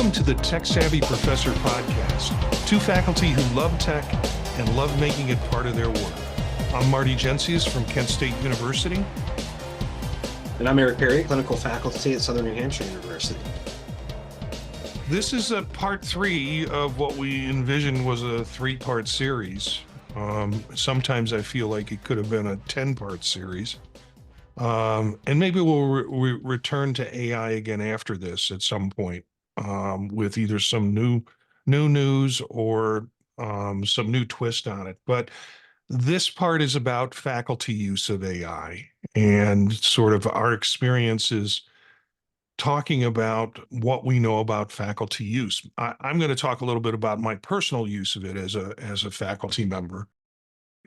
Welcome to the Tech Savvy Professor podcast, two faculty who love tech and love making it part of their work. I'm Marty Jencius from Kent State University. And I'm Eric Perry, clinical faculty at Southern New Hampshire University. This is a part 3 of what we envisioned was a 3-part series. Sometimes I feel like it could have been a 10-part series. And maybe we'll return to AI again after this at some point, with either some new news or some new twist on it. But this part is about faculty use of AI and sort of our experiences talking about what we know about faculty use. I'm going to talk a little bit about my personal use of it as a faculty member.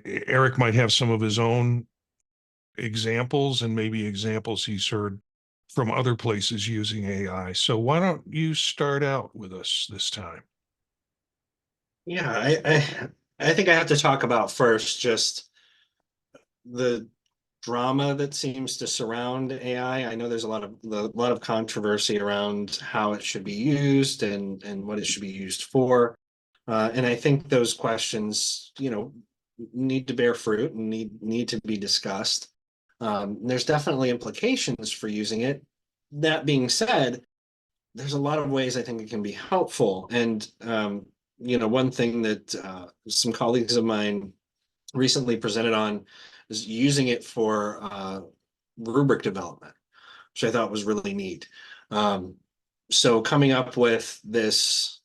Eric might have some of his own examples and maybe examples he's heard from other places using AI. So why don't you start out with us this time? Yeah, I think I have to talk about first just the drama that seems to surround AI. I know there's a lot of controversy around how it should be used and what it should be used for. And I think those questions, need to bear fruit and need to be discussed. There's definitely implications for using it. That being said, there's a lot of ways I think it can be helpful. And one thing that some colleagues of mine recently presented on is using it for rubric development, which I thought was really neat. So coming up with these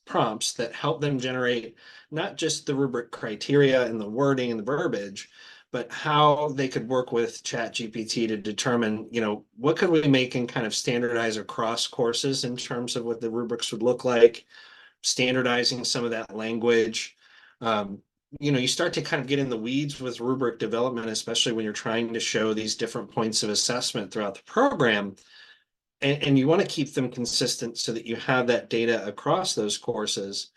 prompts that help them generate not just the rubric criteria and the wording and the verbiage, but how they could work with ChapGPT to determine, what could we make and kind of standardize across courses in terms of what the rubrics would look like, standardizing some of that language. You start to kind of get in the weeds with rubric development, especially when you're trying to show these different points of assessment throughout the program. And you want to keep them consistent so that you have that data across those courses.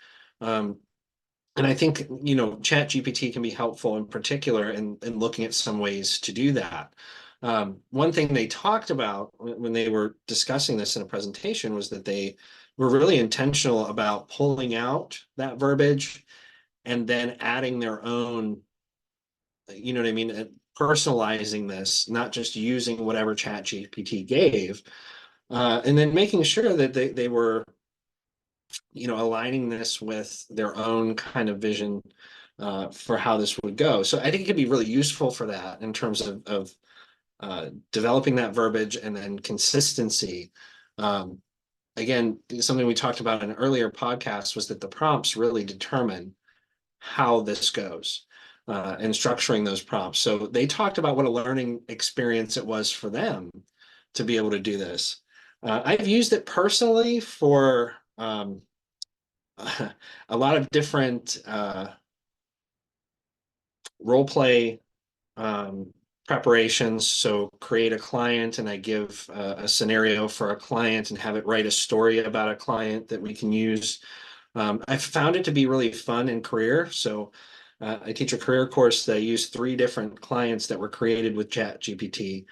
And I think, ChapGPT can be helpful in particular in looking at some ways to do that. One thing they talked about when they were discussing this in a presentation was that they were really intentional about pulling out that verbiage and then adding their own, personalizing this, not just using whatever ChapGPT gave, and then making sure that they were aligning this with their own kind of vision for how this would go. So I think it could be really useful for that in terms of developing that verbiage and then consistency. Again, something we talked about in an earlier podcast was that the prompts really determine how this goes and structuring those prompts. So they talked about what a learning experience it was for them to be able to do this. I've used it personally for a lot of different role play preparations. So create a client and I give a scenario for a client and have it write a story about a client that we can use. I've found it to be really fun in career. So I teach a career course that I use 3 different clients that were created with ChapGPT.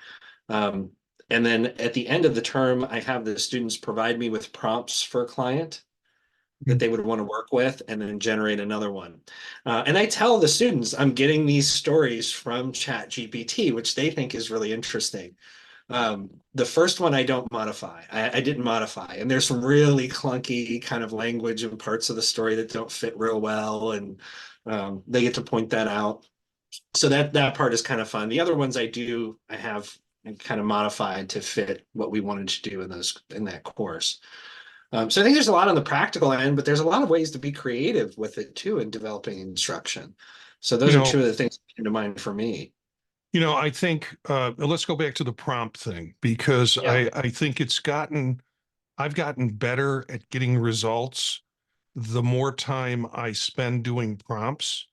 And then at the end of the term, I have the students provide me with prompts for a client that they would want to work with and then generate another one. And I tell the students I'm getting these stories from ChapGPT, which they think is really interesting. The first one I don't modify. I didn't modify. And there's some really clunky kind of language and parts of the story that don't fit real well. And they get to point that out. So that part is kind of fun. The other ones I have kind of modified to fit what we wanted to do in that course. So I think there's a lot on the practical end, but there's a lot of ways to be creative with it too in developing instruction. So those are 2 of the things that came to mind for me. I think let's go back to the prompt thing, because I think I've gotten better at getting results the more time I spend doing prompts.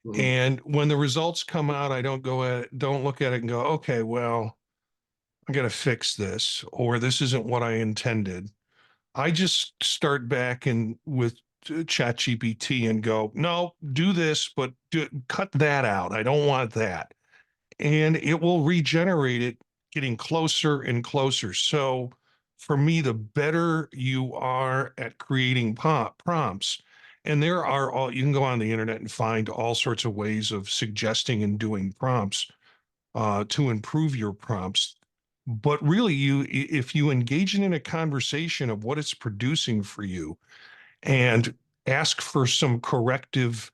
Mm-hmm. And when the results come out, I don't look at it and go, okay, well, I got to fix this, or this isn't what I intended. I just start back with ChatGPT and go, no, do this, but cut that out. I don't want that. And it will regenerate it, getting closer and closer. So for me, the better you are at creating prompts, and there are all, you can go on the internet and find all sorts of ways of suggesting and doing prompts to improve your prompts. But really, if you engage in a conversation of what it's producing for you and ask for some corrective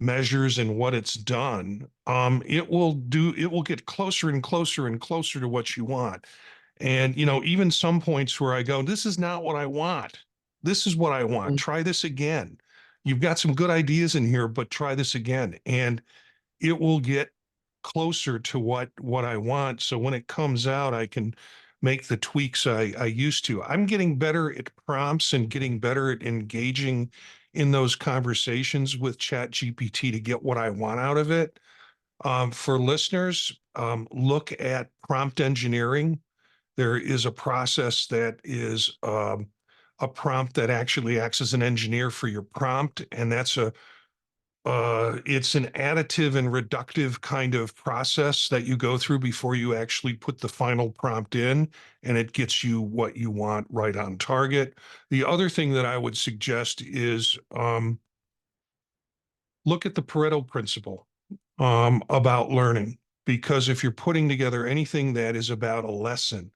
measures and what it's done, it will get closer and closer and closer to what you want. And, even some points where I go, this is not what I want. This is what I want. Mm. Try this again. You've got some good ideas in here, but try this again. And it will get closer to what I want. So when it comes out, I can make the tweaks I used to. I'm getting better at prompts and getting better at engaging in those conversations with ChatGPT to get what I want out of it. For listeners, look at prompt engineering. There is a process that is a prompt that actually acts as an engineer for your prompt, and it's an additive and reductive kind of process that you go through before you actually put the final prompt in, and it gets you what you want right on target. The other thing that I would suggest is look at the Pareto principle about learning, because if you're putting together anything that is about a lesson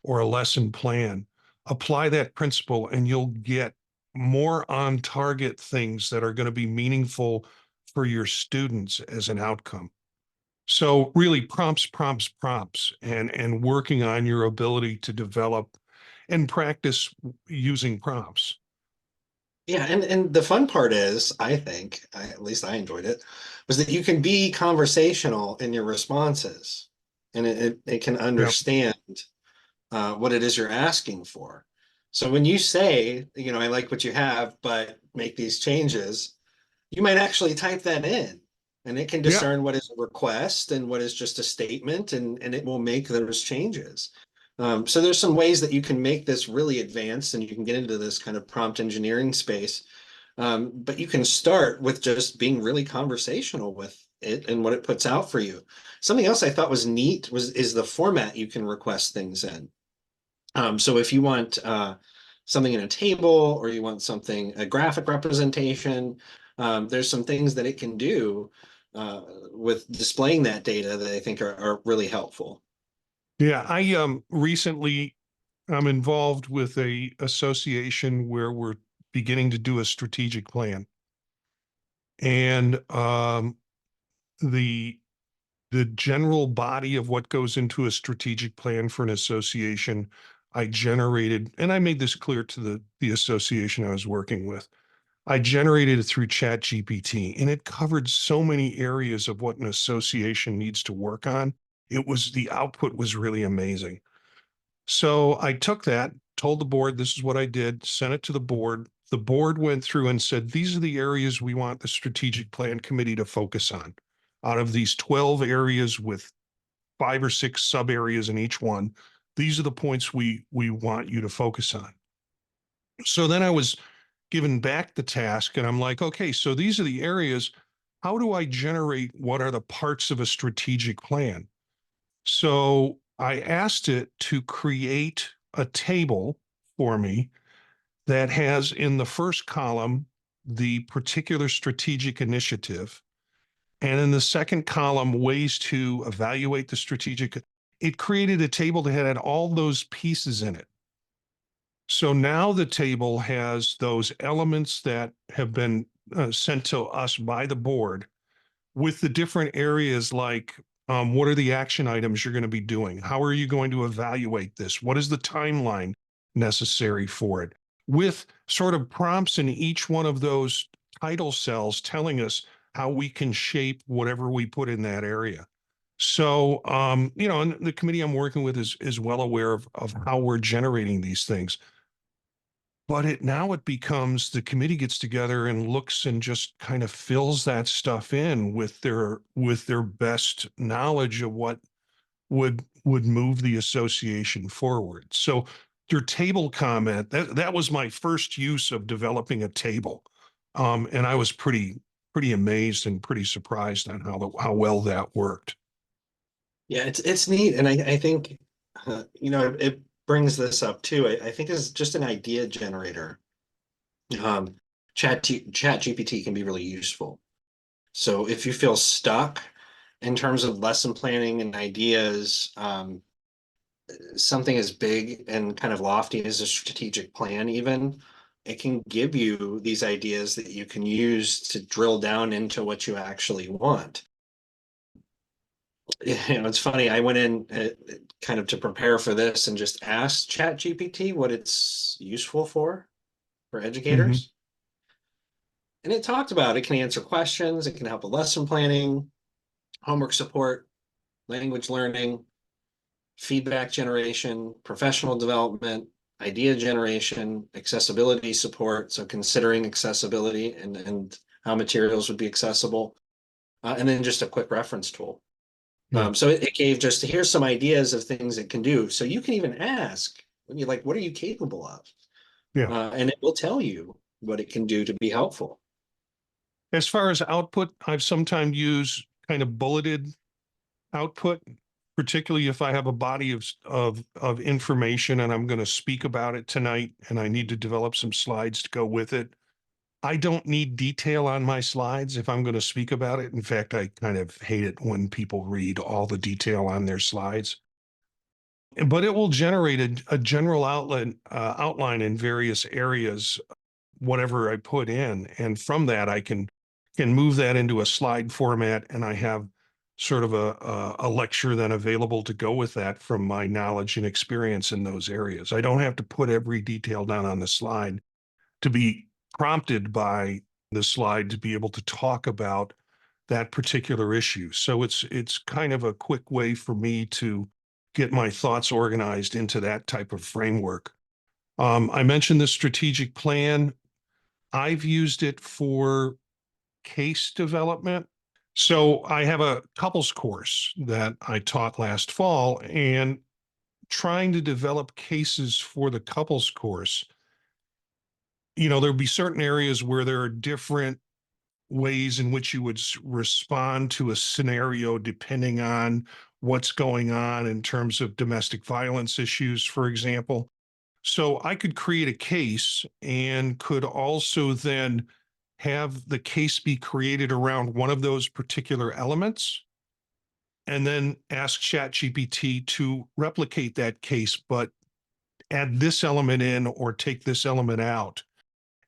or a lesson plan, apply that principle and you'll get more on target things that are going to be meaningful for your students as an outcome. So really prompts, prompts, prompts, and working on your ability to develop and practice using prompts. Yeah, and the fun part is, I think, at least I enjoyed it, was that you can be conversational in your responses, and it can Yep. understand what it is you're asking for. So when you say, I like what you have, but make these changes, you might actually type that in, and it can Yeah. discern what is a request and what is just a statement, and it will make those changes. So there's some ways that you can make this really advanced, and you can get into this kind of prompt engineering space. But you can start with just being really conversational with it and what it puts out for you. Something else I thought was neat is the format you can request things in. So if you want something in a table, or you want a graphic representation, there's some things that it can do with displaying that data that I think are really helpful. Yeah. I recently I'm involved with a association where we're beginning to do a strategic plan. And the the general body of what goes into a strategic plan for an association, I generated, and I made this clear to the association I was working with. I generated it through ChatGPT, and it covered so many areas of what an association needs to work on. The output was really amazing. So I took that, told the board this is what I did, sent it to the board. The board went through and said, these are the areas we want the strategic plan committee to focus on. Out of these 12 areas with 5 or 6 sub areas in each one, these are the points we want you to focus on. So then I was given back the task, and I'm like, okay, so these are the areas. How do I generate what are the parts of a strategic plan? So I asked it to create a table for me that has in the first column the particular strategic initiative, and in the second column, ways to evaluate the strategic. It created a table that had all those pieces in it. So now the table has those elements that have been sent to us by the board with the different areas like what are the action items you're going to be doing? How are you going to evaluate this? What is the timeline necessary for it? With sort of prompts in each one of those title cells telling us how we can shape whatever we put in that area. So, and the committee I'm working with is well aware of how we're generating these things. But it becomes the committee gets together and looks and just kind of fills that stuff in with their best knowledge of what would move the association forward. So your table comment, that was my first use of developing a table. And I was pretty amazed and pretty surprised on how well that worked. Yeah, it's neat, and I think brings this up too, I think is just an idea generator. Um, ChatGPT can be really useful. So if you feel stuck in terms of lesson planning and ideas, something as big and kind of lofty as a strategic plan, even, it can give you these ideas that you can use to drill down into what you actually want. It's funny. I went in kind of to prepare for this and just asked ChatGPT what it's useful for Hmm. educators. And it talked about it can answer questions, it can help with lesson planning, homework support, language learning, feedback generation, professional development, idea generation, accessibility support. So considering accessibility and how materials would be accessible, and then just a quick reference tool. Yeah. So it gave just here's some ideas of things it can do. So you can even ask when you like, what are you capable of? Yeah. And it will tell you what it can do to be helpful. As far as output, I've sometimes used kind of bulleted output, particularly if I have a body of information and I'm going to speak about it tonight and I need to develop some slides to go with it. I don't need detail on my slides if I'm going to speak about it. In fact, I kind of hate it when people read all the detail on their slides. But it will generate a general outline in various areas, whatever I put in, and from that I can move that into a slide format, and I have sort of a lecture then available to go with that from my knowledge and experience in those areas. I don't have to put every detail down on the slide to be prompted by the slide to be able to talk about that particular issue. So it's kind of a quick way for me to get my thoughts organized into that type of framework. I mentioned the strategic plan. I've used it for case development. So I have a couples course that I taught last fall, and trying to develop cases for the couples course, there'd be certain areas where there are different ways in which you would respond to a scenario depending on what's going on in terms of domestic violence issues, for example. So I could create a case and could also then have the case be created around one of those particular elements and then ask ChatGPT to replicate that case, but add this element in or take this element out.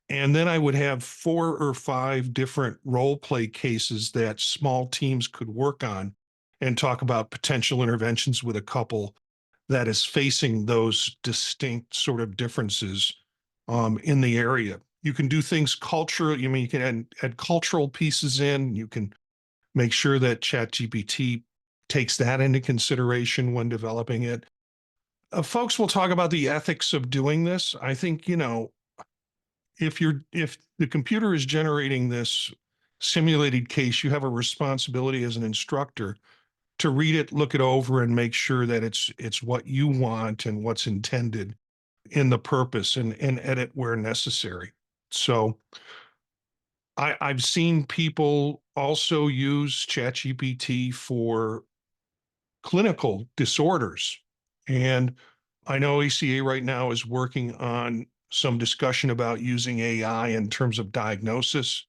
And then I would have 4 or 5 different role play cases that small teams could work on and talk about potential interventions with a couple that is facing those distinct sort of differences in the area. You can do things culturally. I mean, you can add cultural pieces in. You can make sure that ChatGPT takes that into consideration when developing it. Folks will talk about the ethics of doing this. I think, if the computer is generating this simulated case, you have a responsibility as an instructor to read it, look it over, and make sure that it's what you want and what's intended in the purpose, and edit where necessary. So I've seen people also use ChatGPT for clinical disorders. And I know ACA right now is working on some discussion about using AI in terms of diagnosis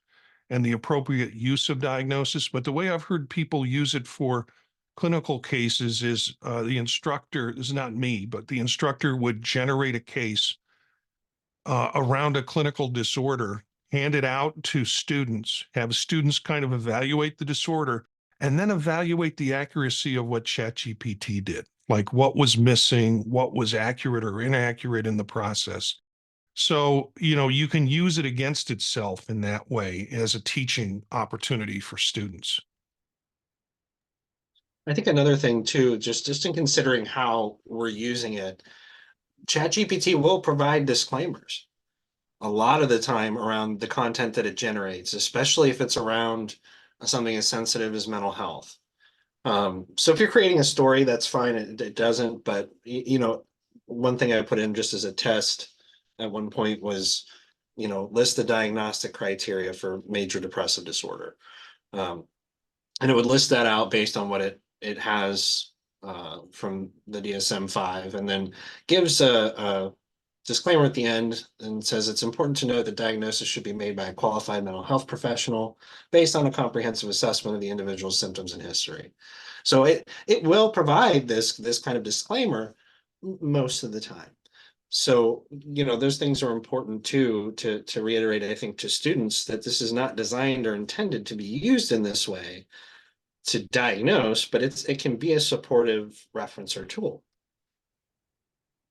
and the appropriate use of diagnosis. But the way I've heard people use it for clinical cases is the instructor, this is not me, but the instructor would generate a case around a clinical disorder, hand it out to students, have students kind of evaluate the disorder, and then evaluate the accuracy of what ChatGPT did, like what was missing, what was accurate or inaccurate in the process. So, you can use it against itself in that way as a teaching opportunity for students. I think another thing too, just in considering how we're using it, ChatGPT will provide disclaimers a lot of the time around the content that it generates, especially if it's around something as sensitive as mental health. So if you're creating a story, that's fine. It doesn't, but one thing I put in just as a test at one point was, list the diagnostic criteria for major depressive disorder. And it would list that out based on what it has from the DSM-5, and then gives a disclaimer at the end and says it's important to note that diagnosis should be made by a qualified mental health professional based on a comprehensive assessment of the individual's symptoms and history. So it will provide this kind of disclaimer most of the time. So, those things are important too, to reiterate, I think, to students that this is not designed or intended to be used in this way to diagnose, but it can be a supportive reference or tool.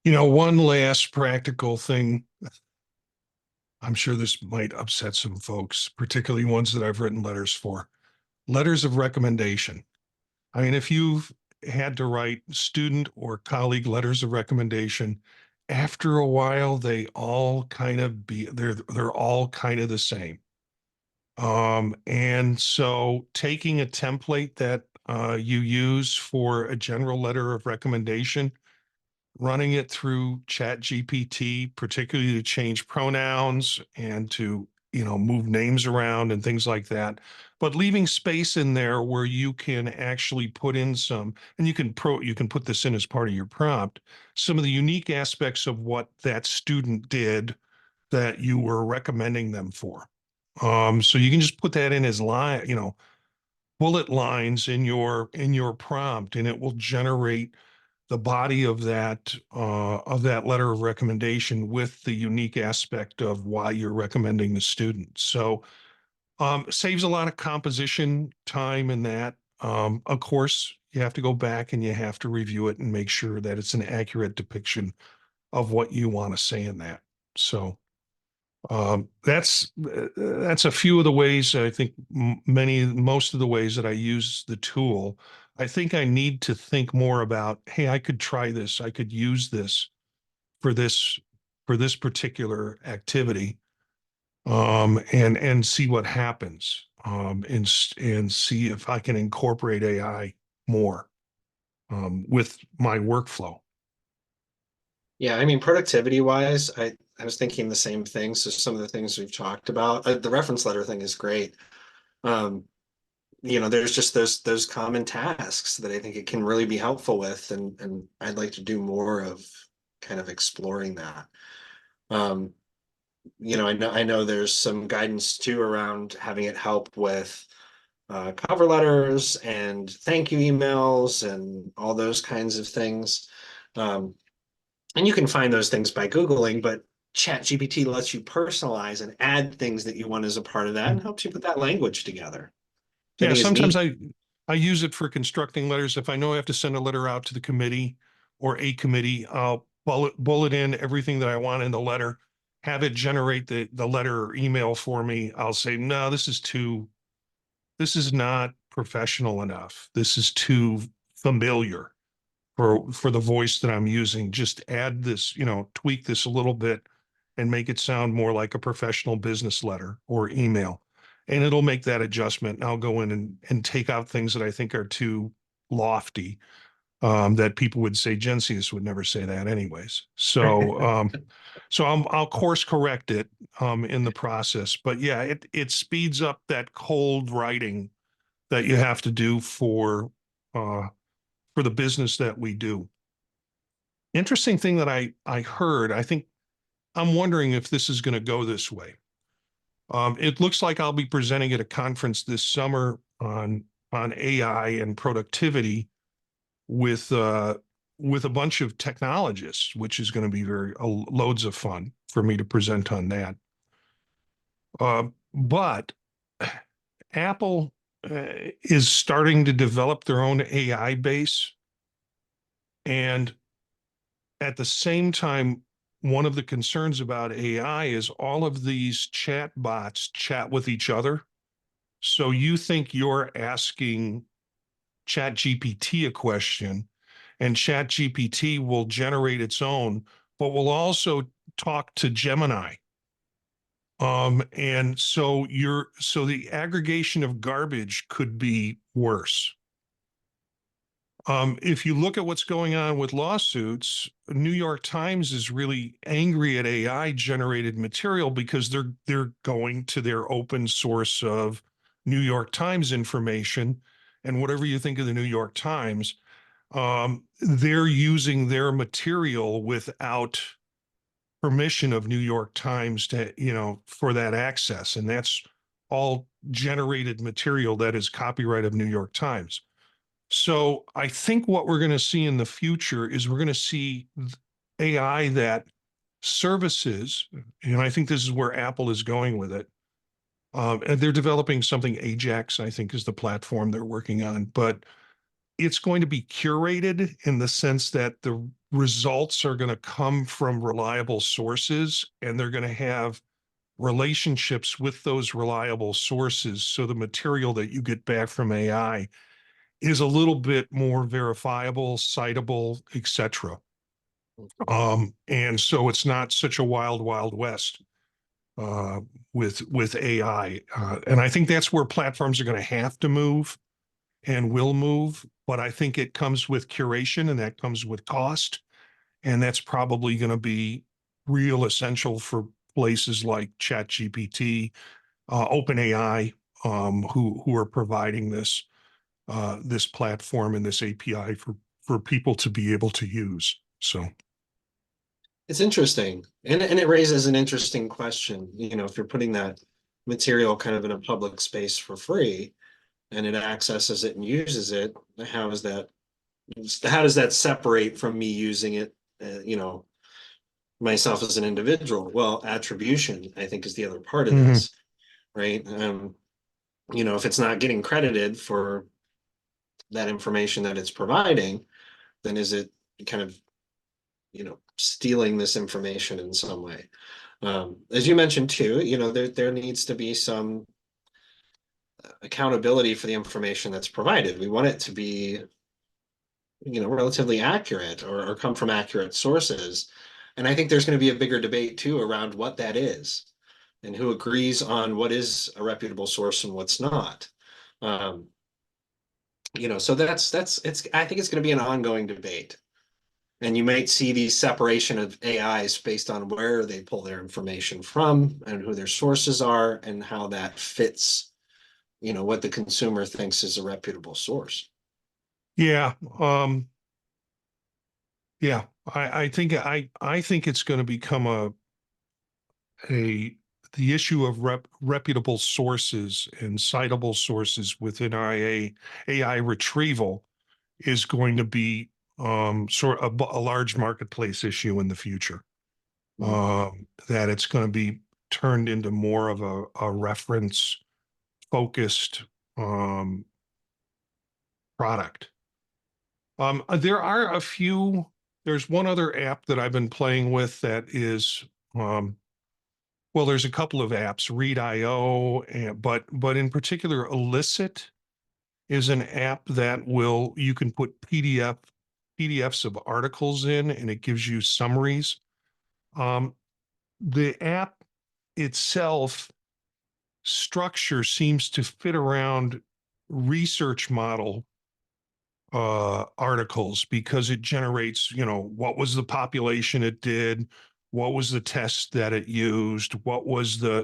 One last practical thing. I'm sure this might upset some folks, particularly ones that I've written letters for. Letters of recommendation. I mean, if you've had to write student or colleague letters of recommendation, after a while, they all kind of they're all kind of the same. And so taking a template that you use for a general letter of recommendation, running it through ChatGPT, particularly to change pronouns and to, move names around and things like that, but leaving space in there where you can actually put in some, and you can put this in as part of your prompt, some of the unique aspects of what that student did that you were recommending them for. So you can just put that in as bullet lines in your prompt, and it will generate the body of that letter of recommendation with the unique aspect of why you're recommending the student. So saves a lot of composition time in that. Of course, you have to go back and you have to review it and make sure that it's an accurate depiction of what you want to say in that. So that's a few of the ways I think most of the ways that I use the tool. I think I need to think more about, hey, I could try this. I could use this for this for this particular activity, and see what happens, and see if I can incorporate AI more with my workflow. Yeah, I mean, productivity wise, I was thinking the same thing. So some of the things we've talked about, the reference letter thing is great. Um, there's just those common tasks that I think it can really be helpful with, and I'd like to do more of kind of exploring that. Um, I know there's some guidance too around having it help with cover letters and thank you emails and all those kinds of things. Um, and you can find those things by Googling, but ChatGPT lets you personalize and add things that you want as a part of that and helps you put that language together, which I Yeah, think is sometimes neat. I use it for constructing letters. If I know I have to send a letter out to the committee or a committee, I'll bullet in everything that I want in the letter, have it generate the letter or email for me. I'll say, no, this is not professional enough. This is too familiar for the voice that I'm using. Just add this, tweak this a little bit and make it sound more like a professional business letter or email. And it'll make that adjustment. And I'll go in and take out things that I think are too lofty, that people would say Gensius would never say that anyways. So I'll course correct it in the process. But yeah, it speeds up that cold writing that you have to do uh, for the business that we do. Interesting thing that I heard, I'm wondering if this is going to go this way. It looks like I'll be presenting at a conference this summer on AI and productivity with a bunch of technologists, which is going to be loads of fun for me to present on that. But Apple is starting to develop their own AI base, and at the same time, one of the concerns about AI is all of these chat bots chat with each other. So you think you're asking ChatGPT a question, and ChatGPT will generate its own, but will also talk to Gemini. And so the aggregation of garbage could be worse. If you look at what's going on with lawsuits, New York Times is really angry at AI generated material because they're going to their open source of New York Times information, and whatever you think of the New York Times, they're using their material without permission of New York Times to, for that access. And that's all generated material that is copyright of New York Times. So I think what we're going to see in the future is we're going to see AI that services, and I think this is where Apple is going with it. And they're developing something, Ajax, I think is the platform they're working on, but it's going to be curated in the sense that the results are going to come from reliable sources and they're going to have relationships with those reliable sources. So the material that you get back from AI is a little bit more verifiable, citable, etc. And so it's not such a wild, wild west uh, with AI. And I think that's where platforms are going to have to move and will move. But I think it comes with curation and that comes with cost. And that's probably going to be real essential for places like ChatGPT, OpenAI, who are providing this platform and this API for people to be able to use. So It's interesting. And it raises an interesting question. If you're putting that material kind of in a public space for free and it accesses it and uses it, how is that, how does that separate from me using it, myself as an individual? Well, attribution, I think, is the other part of mhm. this, right? If it's not getting credited for that information that it's providing, then is it kind of, stealing this information in some way? As you mentioned too, there needs to be some accountability for the information that's provided. We want it to be, relatively accurate, or come from accurate sources. And I think there's going to be a bigger debate too around what that is and who agrees on what is a reputable source and what's not. Um, so I think it's going to be an ongoing debate. And you might see the separation of AIs based on where they pull their information from and who their sources are and how that fits, what the consumer thinks is a reputable source. Yeah. Yeah. I think it's going to become a the issue of reputable sources and citable sources within AI retrieval is going to be sort of a large marketplace issue in the future. Mm. That it's going to be turned into more of a reference focused product. There are a few. There's one other app that I've been playing with that is well, there's a couple of apps, Read.io, but in particular, Elicit is an app that you can put PDFs of articles in, and it gives you summaries. Um, the app itself structure seems to fit around research model articles because it generates, what was the population it did, what was the test that it used,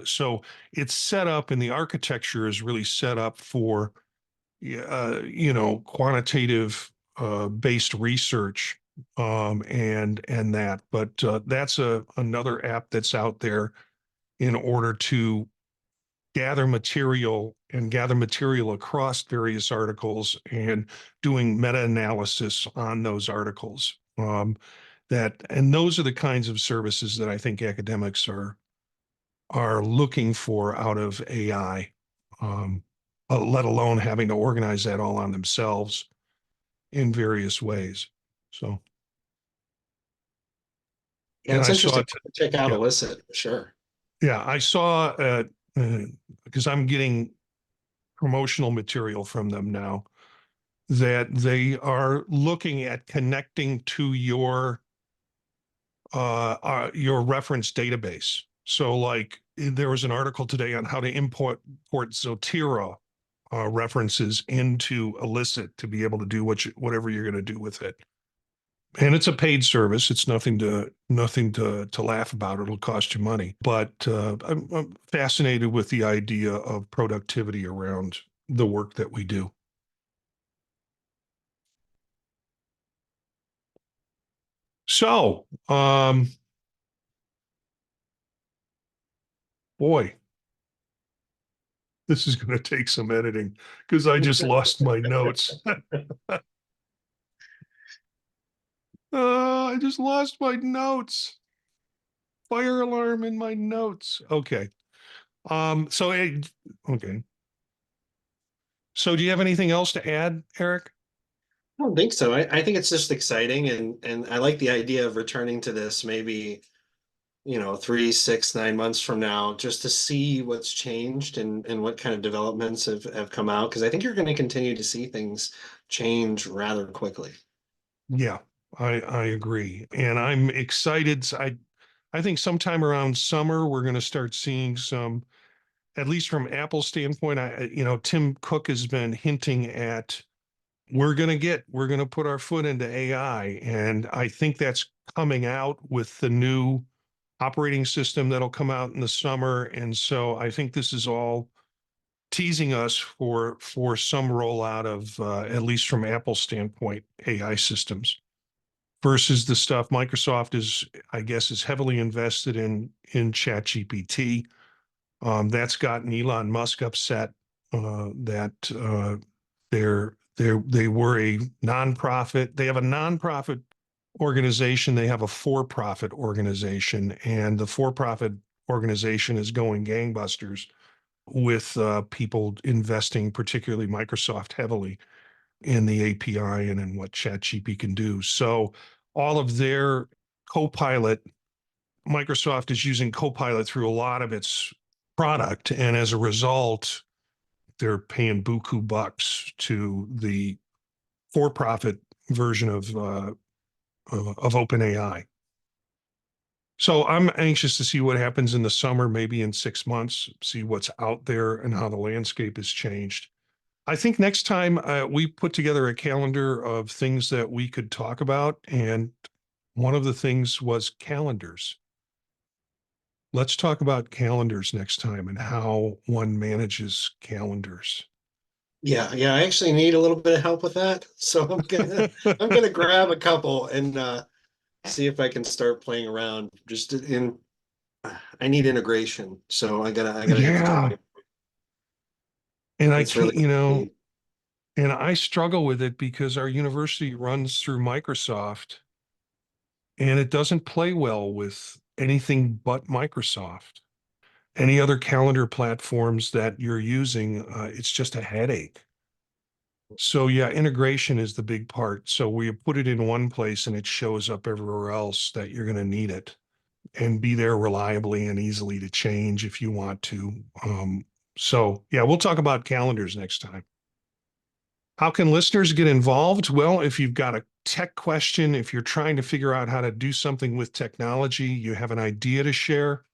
so it's set up and the architecture is really set up for, quantitative based research and that. But that's another app that's out there in order to gather material across various articles and doing meta-analysis on those articles. And those are the kinds of services that I think academics are looking for out of AI, let alone having to organize that all on themselves in various ways. So, Yeah, and it's I saw interesting it. to check out Yeah, Elicit for sure. yeah, I saw because I'm getting promotional material from them now that they are looking at connecting to your reference database. So, like, there was an article today on how to import Zotero references into Elicit to be able to do whatever you're going to do with it. And it's a paid service. It's nothing to laugh about. It'll cost you money, but I'm fascinated with the idea of productivity around the work that we do. So, boy, this is going to take some editing because I just lost my notes. I just lost my notes. Fire alarm in my notes. Okay. Okay. So do you have anything else to add, Eric? I don't think so. I think it's just exciting, and I like the idea of returning to this maybe, 3, 6, 9 months from now, just to see what's changed and what kind of developments have come out. Because I think you're going to continue to see things change rather quickly. Yeah, I agree. And I'm excited. I think sometime around summer we're going to start seeing some, at least from Apple's standpoint. Tim Cook has been hinting at we're going to put our foot into AI, and I think that's coming out with the new operating system that'll come out in the summer. And so I think this is all teasing us for some rollout of at least from Apple's standpoint, AI systems versus the stuff Microsoft is, I guess, is heavily invested in ChatGPT. That's gotten Elon Musk upset that they were a nonprofit. They have a nonprofit organization. They have a for-profit organization, and the for-profit organization is going gangbusters with people investing, particularly Microsoft, heavily in the API and in what ChatGPT can do. So all of their Copilot, Microsoft is using Copilot through a lot of its product, and as a result, they're paying buku bucks to the for-profit version of OpenAI. So I'm anxious to see what happens in the summer, maybe in 6 months, see what's out there and how the landscape has changed. I think next time we put together a calendar of things that we could talk about, and one of the things was calendars. Let's talk about calendars next time and how one manages calendars. Yeah, I actually need a little bit of help with that. So I'm gonna grab a couple and see if I can start playing around. I need integration, so I gotta get to talk. Yeah. And I It's really can't, and I struggle with it because our university runs through Microsoft and it doesn't play well with anything but Microsoft. Any other calendar platforms that you're using, it's just a headache. So yeah, integration is the big part. So we put it in one place and it shows up everywhere else that you're going to need it and be there reliably and easily to change if you want to. So yeah, we'll talk about calendars next time. How can listeners get involved? Well, if you've got a tech question, if you're trying to figure out how to do something with technology, you have an idea to share,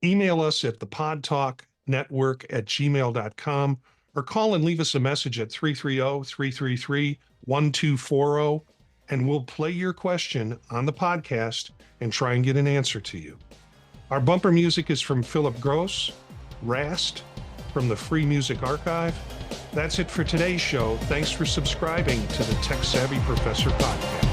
email us at thepodtalknetwork@gmail.com or call and leave us a message at 330-333-1240, and we'll play your question on the podcast and try and get an answer to you. Our bumper music is from Philip Gross, Rast, from the Free Music Archive. That's it for today's show. Thanks for subscribing to the Tech Savvy Professor podcast.